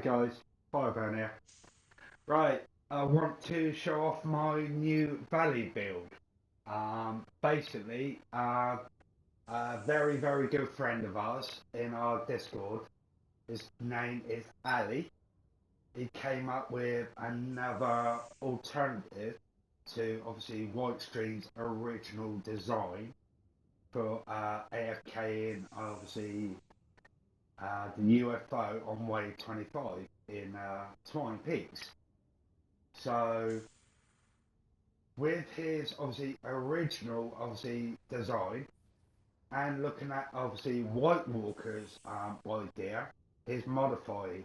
guys, Fireburn here. Right, I want to show off my new Valley build. Basically, a very, very good friend of ours in our Discord, his name is Ali. He came up with another alternative to obviously Whitestream's original design for AFK in obviously the UFO on wave 25 in Twine Peaks. So with his obviously original design and looking at obviously Whitewalkers idea, his modified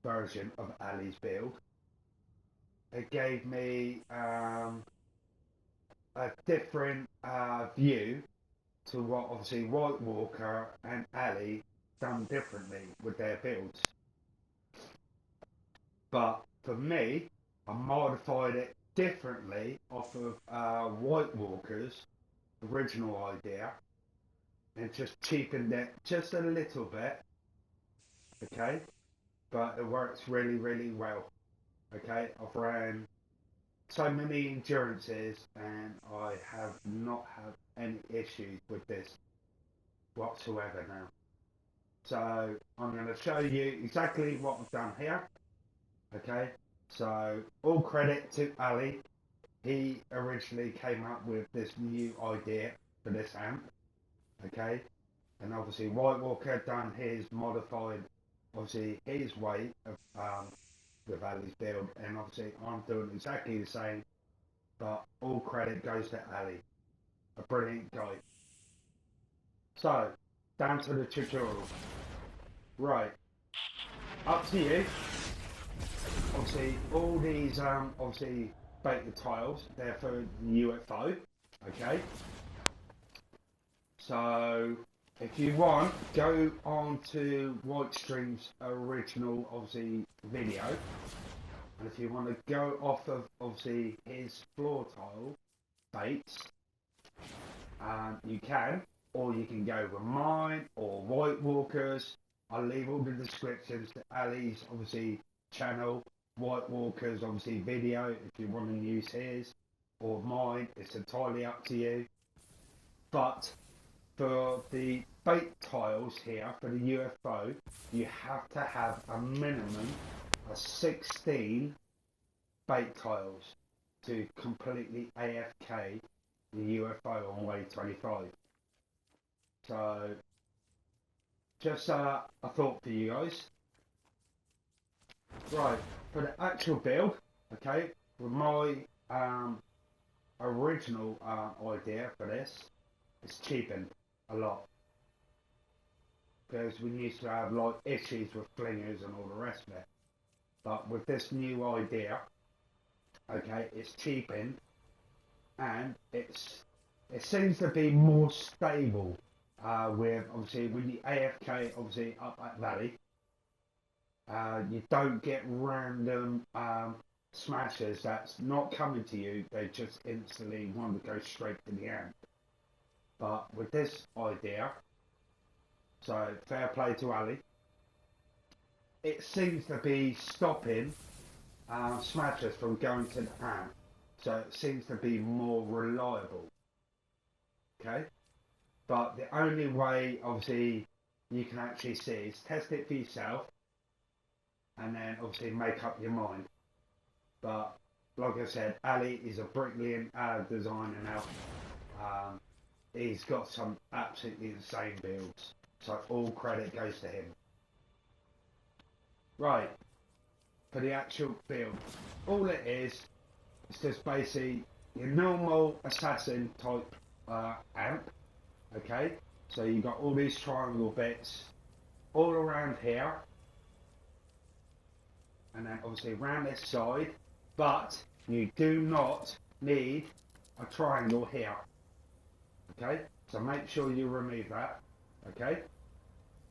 version of Ali's build, it gave me a different view to what obviously Whitewalker and Ali done differently with their builds. But for me, I modified it differently off of Whitewalker's original idea and just cheapened it just a little bit, okay? But it works really, really well, okay? I've ran so many endurances and I have not had any issues with this whatsoever now. So I'm going to show you exactly what I've done here, okay? So all credit to Ali. He originally came up with this new idea for this amp, okay? And obviously Whitewalker done his modified, obviously his way of with Ali's build, and obviously I'm doing exactly the same, but all credit goes to Ali, a brilliant guy. So down to the tutorial. Right, up to you. Obviously all these obviously beta tiles, they're for the UFO, okay? So if you want, go on to Whitestream's original obviously video, and if you want to go off of obviously his floor tile baits, you can, or you can go with mine or Whitewalkers. I'll leave all the descriptions to Ali's obviously channel, Whitewalkers obviously video if you want to use his or mine. It's entirely up to you. But for the bait tiles here for the UFO, you have to have a minimum of 16 bait tiles to completely AFK the UFO on wave 25. So just a thought for you guys. Right, for the actual build, okay, with my original idea for this, it's cheapened a lot, because we used to have like issues with flingers and all the rest of it. But with this new idea, okay, it's cheapened, and it seems to be more stable with obviously when you AFK obviously up at Valley. You don't get random smashes that's not coming to you, they just instantly want to go straight to the amp. But with this idea, so fair play to Ali, it seems to be stopping smashes from going to the amp, so it seems to be more reliable, okay? But the only way obviously you can actually see is test it for yourself and then obviously make up your mind. But like I said, Ali is a brilliant designer now. He's got some absolutely insane builds, so all credit goes to him. Right, for the actual build, all it is just basically your normal assassin type amp, okay? So you've got all these triangle bits all around here, and then obviously around this side, but you do not need a triangle here, okay? So make sure you remove that, okay?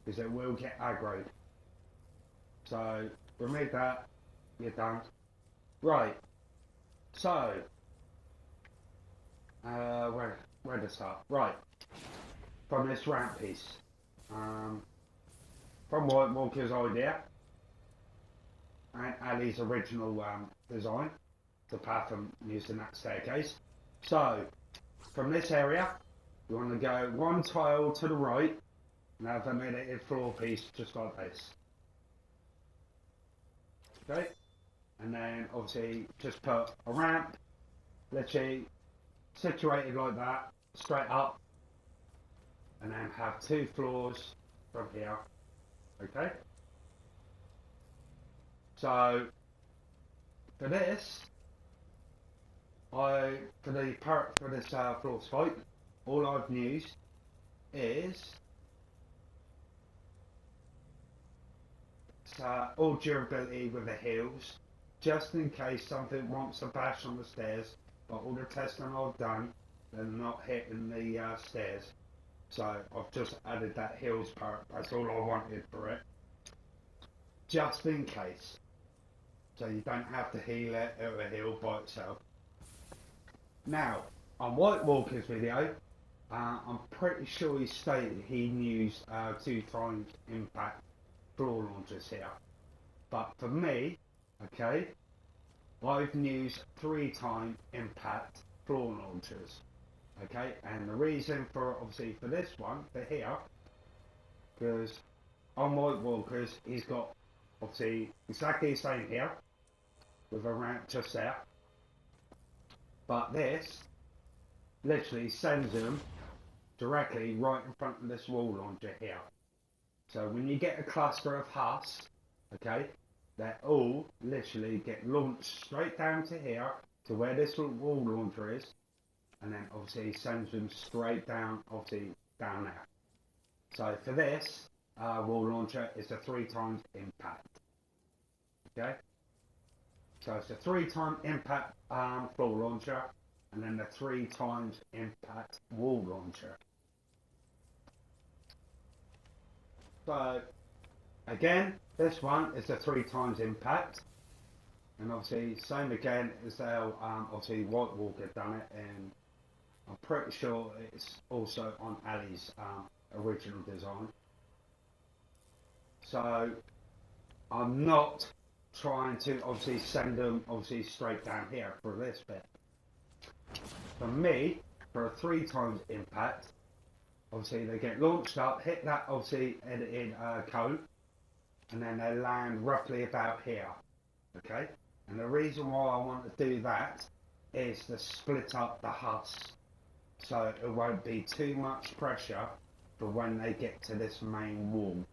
Because it will get aggroed. So remove that, you're done. Right, so where to start? Right, from this ramp piece, from Whitewalker's idea, Aunt Ali's original design, the path from using that staircase. So from this area, you want to go one tile to the right and have a minute floor piece just like this. Okay, and then obviously just put a ramp, literally situated like that, straight up, and then have 2 floors from here. Okay, so for this, for this floor spike, all I've used is all durability with the heels, just in case something wants to bash on the stairs. But all the testing I've done, they're not hitting the stairs. So I've just added that heels part. That's all I wanted for it, just in case. So you don't have to heal it, it'll heal by itself. Now, on Whitewalkers video, I'm pretty sure he stated he used 2 times impact floor launchers here. But for me, okay, I've used 3 times impact floor launchers. Okay, and the reason for obviously for this one, for here, because on Whitewalkers he's got obviously exactly the same here, with a ramp just there. But this literally sends them directly right in front of this wall launcher here. So when you get a cluster of huts, okay, they all literally get launched straight down to here, to where this wall launcher is, and then obviously sends them straight down, obviously down there. So for this wall launcher, it's a 3 times impact. Okay, so it's a 3 times impact floor launcher, and then the 3 times impact wall launcher. So again, this one is a 3 times impact, and obviously same again as how obviously Whitewalker done it, and I'm pretty sure it's also on Ali's original design. So I'm not trying to obviously send them obviously straight down here for this bit. For me, for a 3 times impact, obviously they get launched up, hit that obviously edited cone, and then they land roughly about here. Okay, and the reason why I want to do that is to split up the huts, so it won't be too much pressure for when they get to this main wall.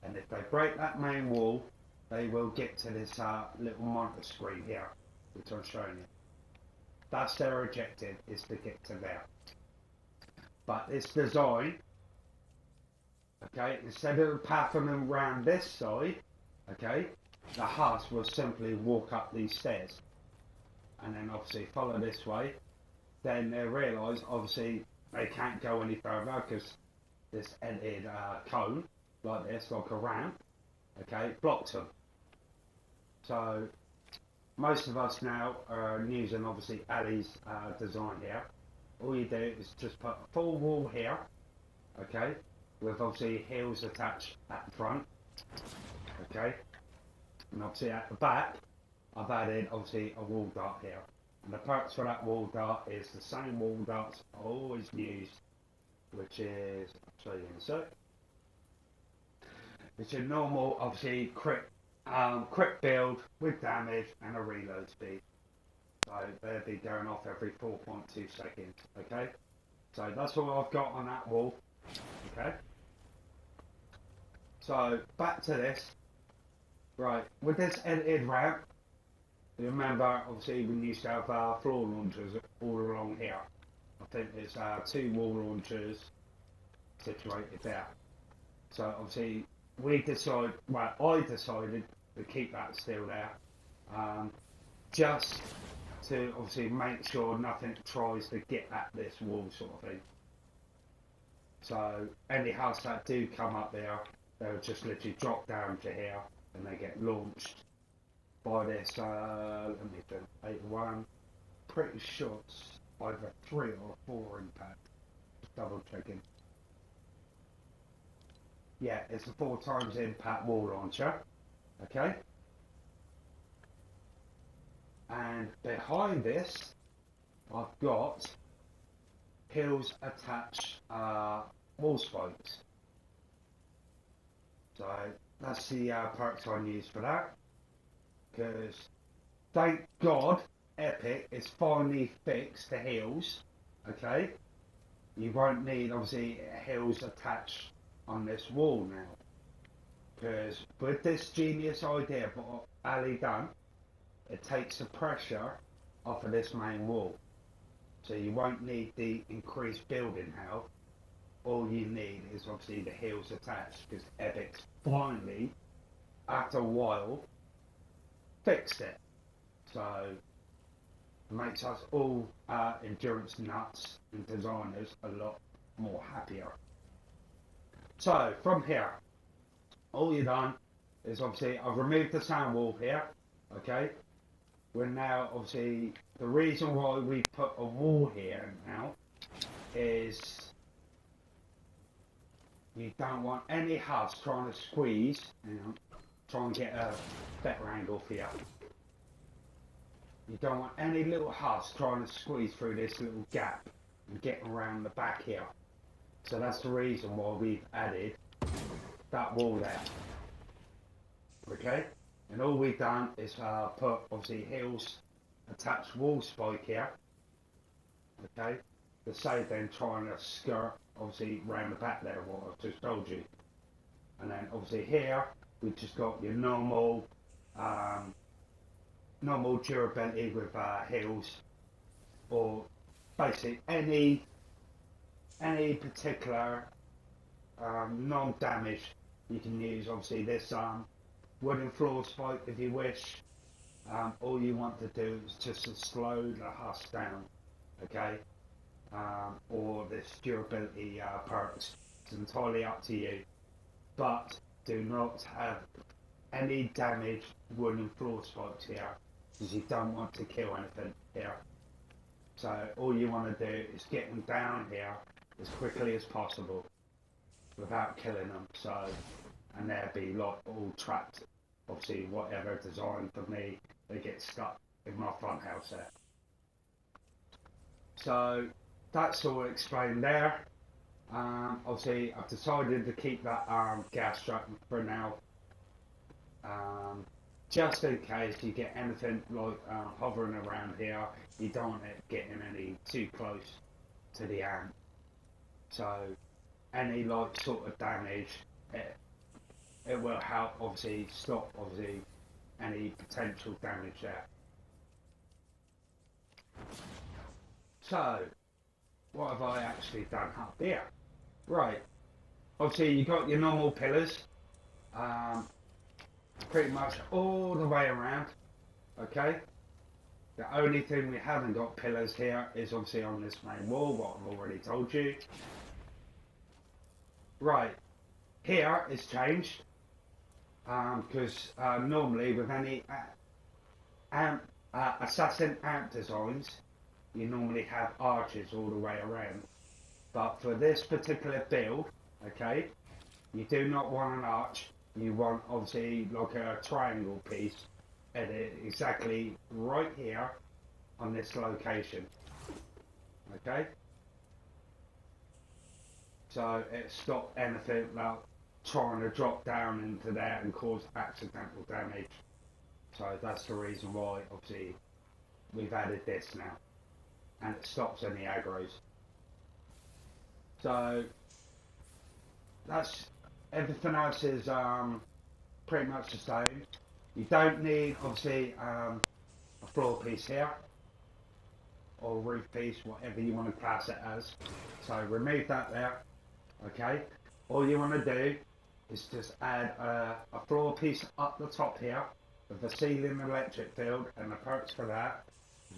And if they break that main wall, they will get to this little monitor screen here, which I'm showing you. That's their objective, is to get to there. But this design, okay, instead of pathing them around this side, okay, the huts will simply walk up these stairs and then obviously follow this way. Then they realise obviously they can't go any further because this ended cone like this, like a ramp, okay, blocks them. So most of us now are using obviously Ali's design here. All you do is just put a full wall here, okay, with obviously heels attached at the front, okay, and obviously at the back I've added obviously a wall dart here. And the purpose for that wall dart is the same wall darts I always use, which is, I'll show you in a sec. It's a normal, obviously, quick build with damage and a reload speed. So they'll be going off every 4.2 seconds, okay? So that's all I've got on that wall, okay? So back to this. Right, with this edited ramp, you remember, obviously, we used to have floor launchers all along here. I think there's 2 wall launchers situated there. So obviously, I decided to keep that still there, just to obviously make sure nothing tries to get at this wall sort of thing. So any huts that do come up there, they'll just literally drop down to here and they get launched by this, let me think, 81, pretty sure it's either 3 or 4 impact, just double checking. Yeah, it's a 4 times impact wall launcher, okay? And behind this, I've got hills attached wall spikes. So that's the perks I use for that. Because thank God Epic is finally fixed the hills. Okay, you won't need obviously hills attached on this wall now. Because with this genius idea what Ali done, it takes the pressure off of this main wall. So you won't need the increased building health. All you need is obviously the hills attached, because Epic's finally, after a while, fixed it. So it makes us all endurance nuts and designers a lot more happier. So from here, all you've done is obviously I've removed the sound wall here. Okay, we're now obviously the reason why we put a wall here now is you don't want any hubs trying to squeeze, try and get a better angle for you. You don't want any little hubs trying to squeeze through this little gap and get around the back here. So that's the reason why we've added that wall there. Okay, and all we've done is put obviously hills attached wall spike here. Okay, to save them trying to skirt obviously round the back there, what I've just told you. And then obviously here we've just got your normal normal durability with hills, or basically any particular non-damage. You can use obviously this wooden floor spike if you wish. All you want to do is just to slow the husk down, okay? Or this durability perks. It's entirely up to you, but do not have any damaged wooden floor spikes here, because you don't want to kill anything here. So all you want to do is get them down here as quickly as possible without killing them. So, and they'll be like all trapped. Obviously, whatever design for me, they get stuck in my front house there. So that's all explained there. Obviously, I've decided to keep that gas strap for now, just in case you get anything like hovering around here. You don't want it getting any too close to the amp. So any like sort of damage, it will help obviously stop obviously any potential damage there. So what have I actually done up here? Right, obviously you got your normal pillars, pretty much all the way around. Okay, the only thing we haven't got pillars here is obviously on this main wall, what I've already told you. Right, here it's changed, because normally with any assassin amp designs, you normally have arches all the way around. But for this particular build, okay, you do not want an arch. You want obviously like a triangle piece, and exactly right here on this location. Okay. So it stopped anything like trying to drop down into there and cause accidental damage. So that's the reason why obviously we've added this now, and it stops any aggros. So that's everything else is pretty much the same. You don't need obviously a floor piece here, or roof piece, whatever you want to class it as. So remove that there. Okay, all you want to do is just add a floor piece up the top here with the ceiling electric field, and the perks for that,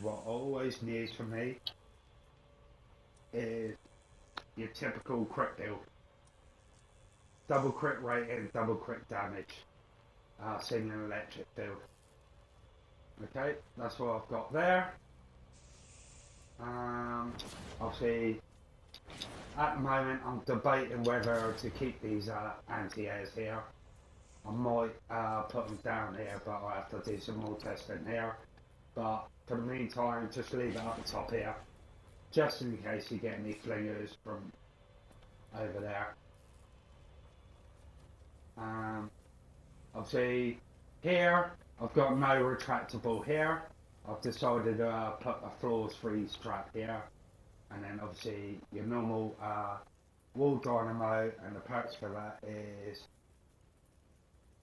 what always needs for me, is your typical crit build. Double crit rating, double crit damage, ceiling electric field. Okay, that's what I've got there. Obviously, at the moment I'm debating whether to keep these anti-airs here. I might put them down here, but I'll have to do some more testing here, but for the meantime, just leave it up the top here, just in case you get any flingers from over there. Obviously, here I've got no retractable here. I've decided to put a floors freeze trap here, and then obviously your normal wall dynamo, and the perks for that is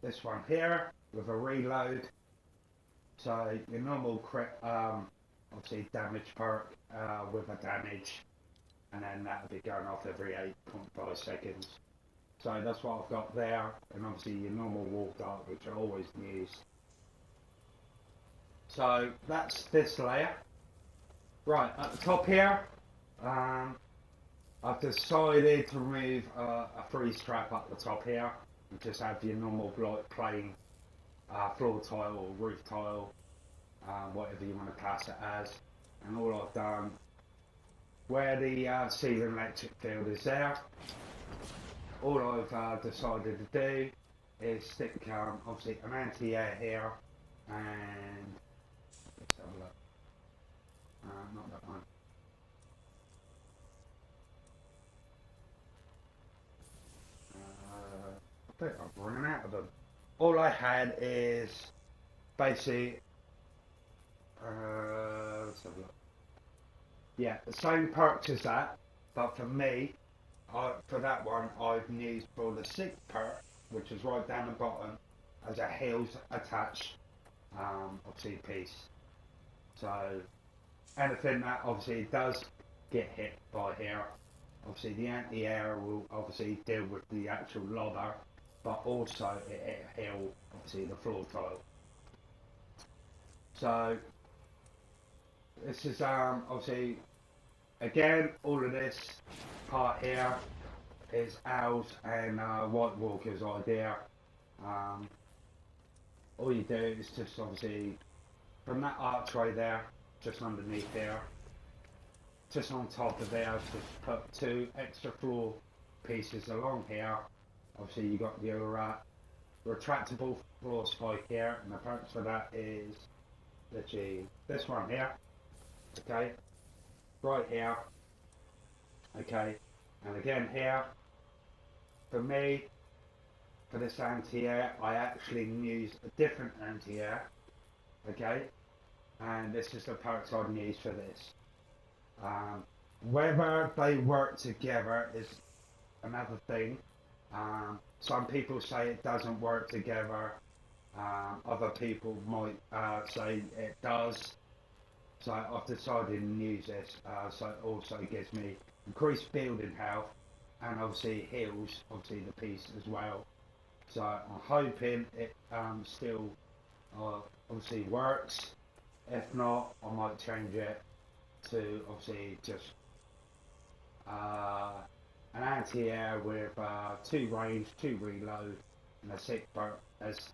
this one here with a reload. So your normal crit, obviously damage perk with a damage, and then that'll be going off every 8.5 seconds. So that's what I've got there, and obviously your normal wall dart, which I always use. So that's this layer. Right, at the top here, I've decided to remove a freeze trap up the top here, and just have your normal like plain floor tile or roof tile, whatever you want to class it as. And all I've done, where the ceiling electric field is there, all I've decided to do is stick obviously an anti-air here, and let's have a look. Not that one. I think I've run out of them. All I had is basically, let's have a look. Yeah, the same perks as that, but for me, for that one, I've used for the 6th perk, which is right down the bottom, as a heels attached, obviously piece. So anything that obviously does get hit by here, obviously the anti-air will obviously deal with the actual lobber, but also it heal obviously the floor tile. So this is obviously, again, all of this part here is Al's and Whitewalkers' idea. All you do is just obviously from that archway there, just underneath there, just on top of there, just put 2 extra floor pieces along here. Obviously you got your retractable floor spike here, and the purpose for that is literally this one here, okay, right here, okay, and again here, for me, for this anti-air, I actually use a different anti-air, okay, and this is the perks I'd use for this. Whether they work together is another thing. Some people say it doesn't work together, other people might say it does, so I've decided to use this, so it also gives me increased building health, and obviously heals obviously the piece as well. So I'm hoping it still obviously works. If not, I might change it to obviously just an anti-air with 2 range, 2 reload, and a 6 perk as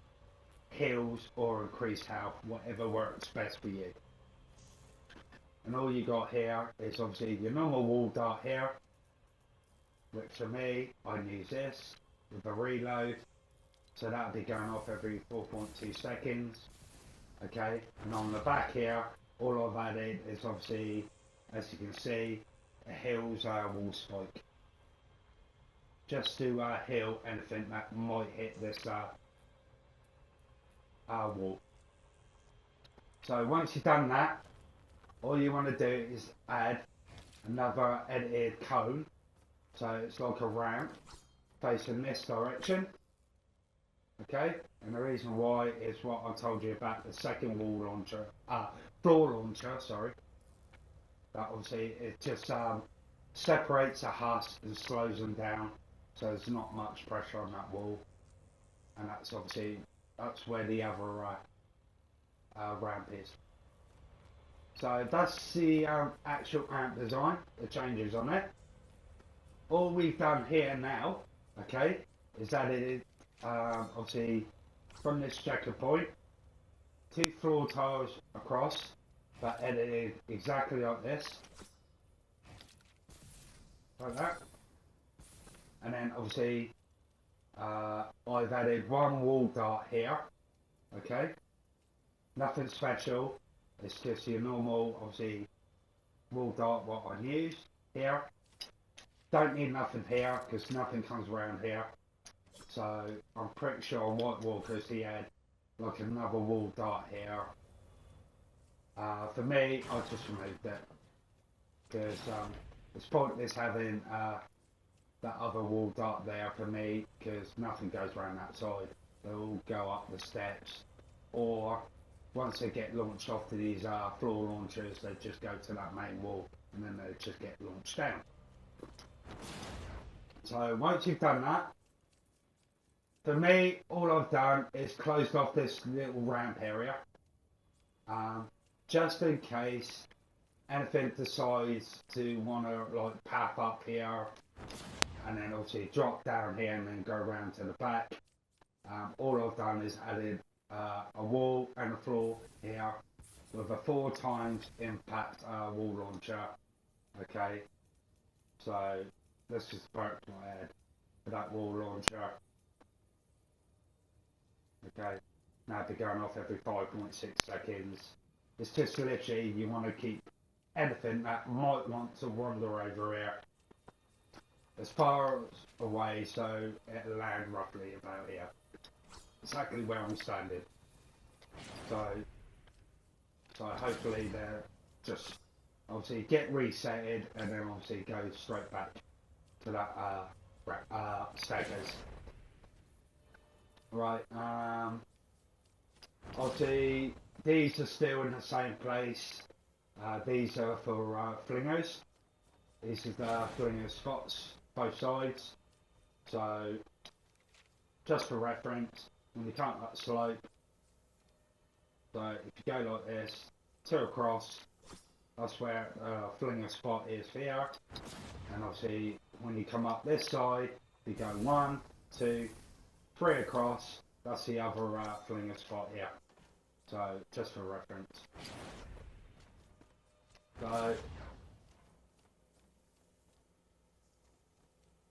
heals or increased health, whatever works best for you. And all you got here is obviously your normal wall dart here, which for me, I use this with a reload, so that'll be going off every 4.2 seconds, okay. And on the back here, all I've added is obviously, as you can see, a heals wall spike, just to heal anything that might hit this wall. So once you've done that, all you want to do is add another edited cone, so it's like a ramp facing this direction, okay. And the reason why is what I told you about the second wall launcher, floor launcher, sorry. That obviously it just separates the husk and slows them down, so there's not much pressure on that wall, and that's obviously where the other ramp is. So that's the actual amp design, the changes on it. All we've done here now, okay, is added obviously from this checker point, 2 floor tiles across, but edited exactly like this, like that. And then obviously I've added 1 wall dart here, okay, nothing special, It's just your normal, obviously, wall dart what I use here. Don't need nothing here because nothing comes around here. So I'm pretty sure on Whitewalkers he had like another wall dart here. For me, I just removed it because it's pointless having that other wall dart there for me because nothing goes around that side. They all go up the steps, or once they get launched off to these floor launchers, they just go to that main wall and then they just get launched down. So once you've done that, for me, all I've done is closed off this little ramp area, just in case anything decides to want to like path up here and then obviously drop down here and then go around to the back. All I've done is added a wall and a floor here with a 4 times impact wall launcher. Okay, so this is the perk I add for that wall launcher. Okay, now they're going off every 5.6 seconds. It's just literally you want to keep anything that might want to wander over here as far away so it'll land roughly about here. Exactly where I'm standing. So hopefully they're just obviously get resetted and then obviously go straight back to that staircase. Right, obviously these are still in the same place. These are for flingers. These are the flinger spots, both sides. So just for reference, when you come up that slope, so if you go like this, 2 across, that's where flinger spot is here. And obviously when you come up this side, you go 1, 2, 3 across, that's the other flinger spot here. So just for reference. So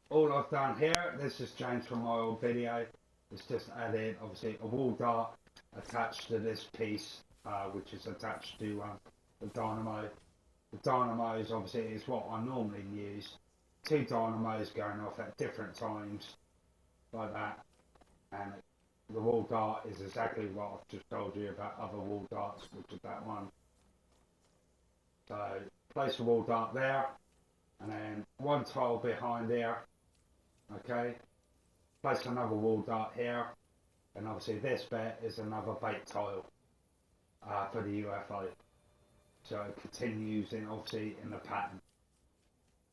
all I've done here, this is changed from my old video. It's just added obviously a wall dart attached to this piece, which is attached to the dynamo. The dynamos obviously is what I normally use. 2 dynamos going off at different times, like that. And the wall dart is exactly what I've just told you about other wall darts, which is that one. So place a wall dart there, and then 1 tile behind there. Okay, place another wall dart here, and obviously this bit is another bait tile for the UFO. So it continues in obviously in the pattern.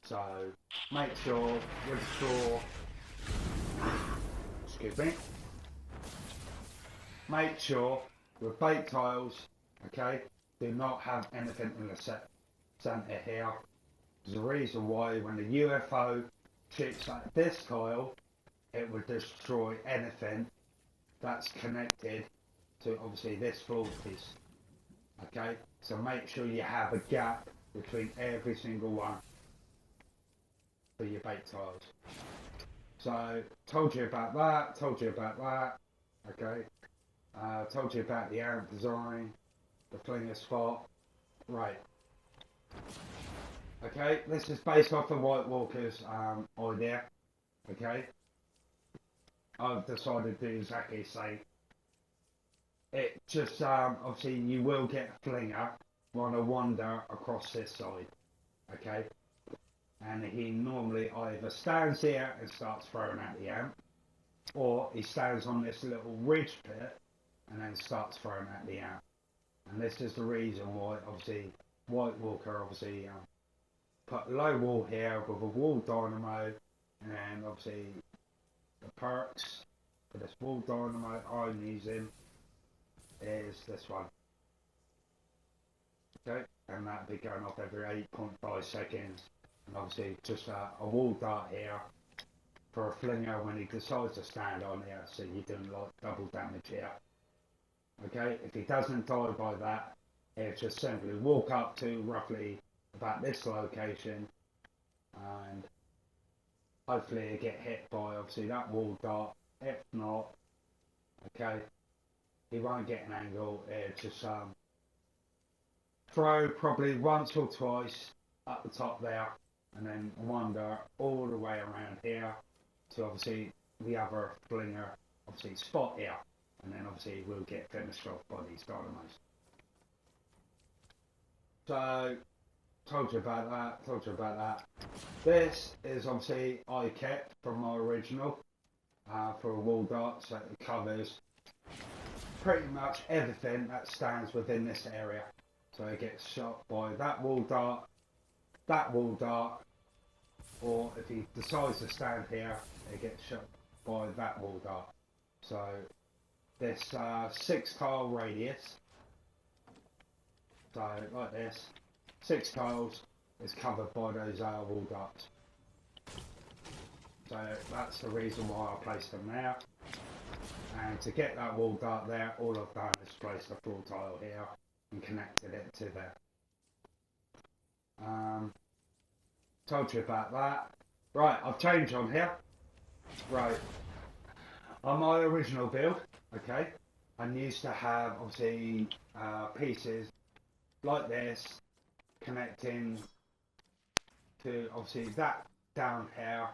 So make sure with straw, excuse me, make sure with bait tiles, okay, do not have anything in the center here. There's a reason why when the UFO shoots at this tile, it would destroy anything that's connected to obviously this floor piece. Okay, so make sure you have a gap between every single one for your bait tiles. So told you about that, okay. Told you about the amp design, the flinger spot, right. Okay, this is based off of Whitewalkers idea, okay. I've decided to do exactly the same. It just, obviously you will get a flinger want to wander across this side, okay. And he normally either stands here and starts throwing at the amp, or he stands on this little ridge pit and then starts throwing at the amp. And this is the reason why obviously Whitewalker obviously put low wall here with a wall dynamo, and then obviously the perks for this wall dynamo I'm using is this one. Okay, and that'll be going off every 8.5 seconds. And obviously just a wall dart here for a flinger when he decides to stand on here, so you're doing like double damage here. Okay, if he doesn't die by that, he'll just simply walk up to roughly about this location and hopefully he'll get hit by obviously that wall dart. If not, okay, he won't get an angle, it'll just throw probably once or twice up the top there, and then wander all the way around here to obviously the other Flinger obviously spot here, and then obviously we'll get finished off by these dynamos. So told you about that. This is obviously I kept from my original for a wall dart, so it covers pretty much everything that stands within this area. So it gets shot by that wall dart, or if he decides to stand here, it gets shot by that wall dart. So this 6 tile radius, so like this, 6 tiles is covered by those wall darts. So that's the reason why I placed them there. And to get that wall dart there, all I've done is placed a floor tile here and connected it to there. Told you about that. Right, I've changed on here. Right, on my original build, okay, I used to have obviously pieces like this connecting to obviously that down here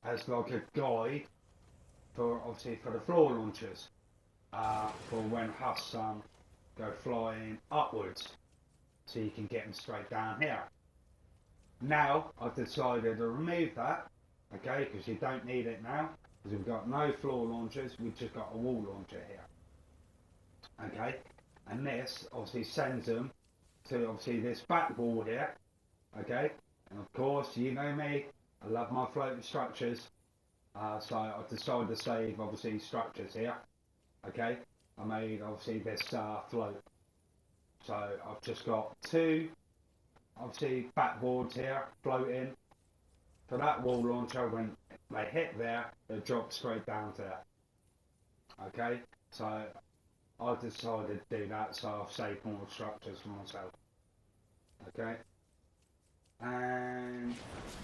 as like a guide for obviously for the floor launchers for when husks go flying upwards, so you can get them straight down here. Now I've decided to remove that, okay, because you don't need it now, because we've got no floor launchers, we've just got a wall launcher here, okay, and this obviously sends them to obviously this back wall here, okay, and of course you know me, I love my floating structures, so I've decided to save obviously structures here, okay. I made obviously this float, so I've just got 2 obviously backboards here floating for that wall launcher. When they hit there, they drop straight down to there, okay. So I decided to do that, so I've saved more structures for myself, okay. And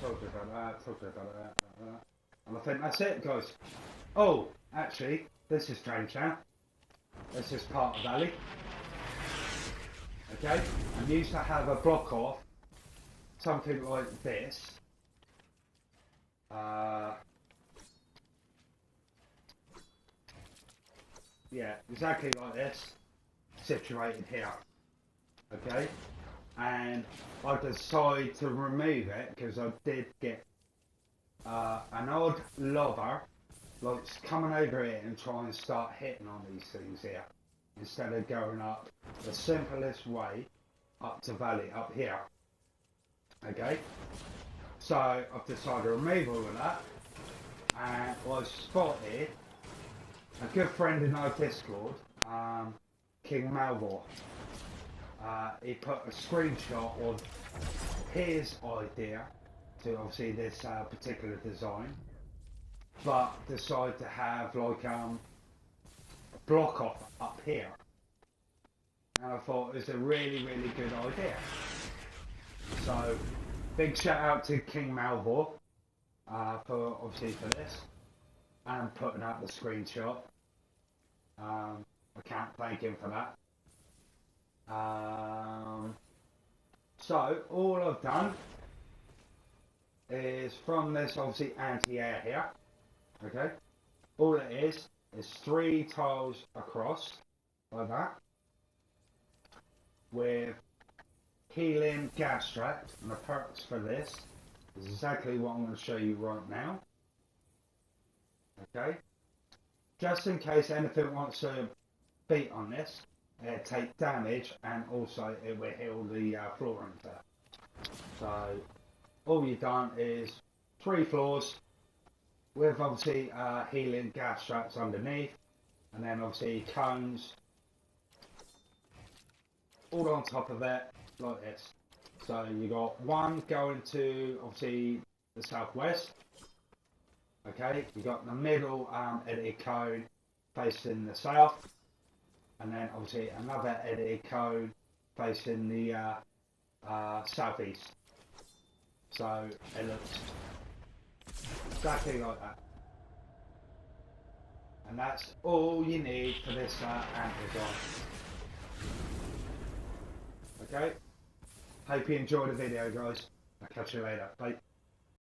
talk about that, and I think that's it, guys. Oh, actually, this is strange now. This is part of Valley. Okay, I used to have a block off, something like this. Yeah, exactly like this, situated here. Okay, and I decided to remove it because I did get an odd lover like coming over here and try and start hitting on these things here, instead of going up the simplest way up to Valley up here. Okay, so I've decided to remove all of that, and I spotted a good friend in our Discord, King Malvor. He put a screenshot of his idea to obviously this particular design, but decided to have like a block off up here, and I thought it was a really good idea. So big shout out to King Malvor for obviously for this and putting out the screenshot. I can't thank him for that. So all I've done is from this obviously anti-air here, okay, all it is 3 tiles across like that with healing gas traps, and the perks for this is exactly what I'm going to show you right now, okay, just in case anything wants to beat on this, take damage, and also it will heal the floor under. So all you've done is 3 floors with obviously healing gas traps underneath, and then obviously cones all on top of it like this. So you got 1 going to obviously the southwest, okay, you got the middle edited cone facing the south, and then obviously another edited cone facing the southeast. So it looks exactly like that, and that's all you need for this ant design. Okay, Hope you enjoyed the video, guys. I'll catch you later. Bye.